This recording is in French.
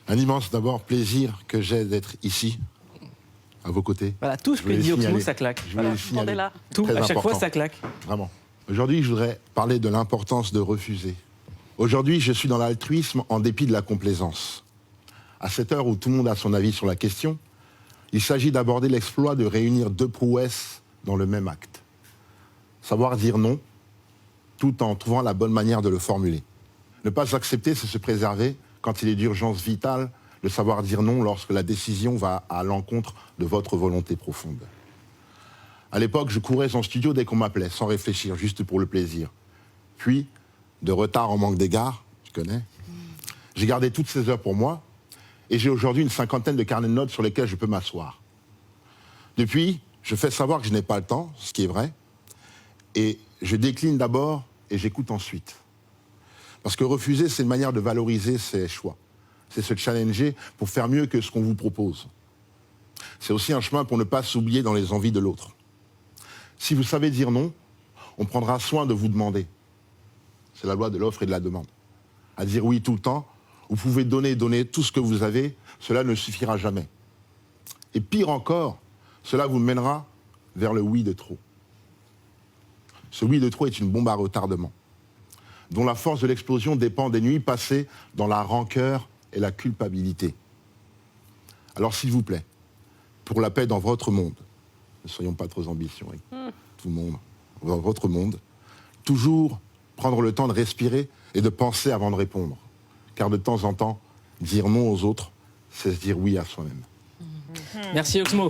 Un immense d'abord plaisir que j'ai d'être ici, à vos côtés. Voilà, tout ce que dit Oxmo, ça claque. Je voulais le signaler. Là. Tout, Très à chaque fois, important. ça claque. Vraiment. Aujourd'hui, je voudrais parler de l'importance de refuser. Aujourd'hui, je suis dans l'altruisme en dépit de la complaisance. À cette heure où tout le monde a son avis sur la question, il s'agit d'aborder l'exploit de réunir deux prouesses dans le même acte. Savoir dire non, tout en trouvant la bonne manière de le formuler. Ne pas accepter, c'est se préserver quand il est d'urgence vitale de savoir dire non lorsque la décision va à l'encontre de votre volonté profonde. À l'époque, je courais en studio dès qu'on m'appelait, sans réfléchir, juste pour le plaisir. Puis, de retard en manque d'égard, tu connais, j'ai gardé toutes ces heures pour moi, et j'ai aujourd'hui une 50aine de carnets de notes sur lesquels je peux m'asseoir. Depuis, je fais savoir que je n'ai pas le temps, ce qui est vrai, et je décline d'abord et j'écoute ensuite. Parce que refuser, c'est une manière de valoriser ses choix. C'est se challenger pour faire mieux que ce qu'on vous propose. C'est aussi un chemin pour ne pas s'oublier dans les envies de l'autre. Si vous savez dire non, on prendra soin de vous demander. C'est la loi de l'offre et de la demande. À dire oui tout le temps, vous pouvez donner tout ce que vous avez, cela ne suffira jamais. Et pire encore, cela vous mènera vers le oui de trop. Ce oui de trop est une bombe à retardement, dont la force de l'explosion dépend des nuits passées dans la rancœur et la culpabilité. Alors s'il vous plaît, pour la paix dans votre monde, ne soyons pas trop ambitieux avec tout le monde, dans votre monde, toujours prendre le temps de respirer et de penser avant de répondre. Car de temps en temps, dire non aux autres, c'est se dire oui à soi-même. Merci Oxmo.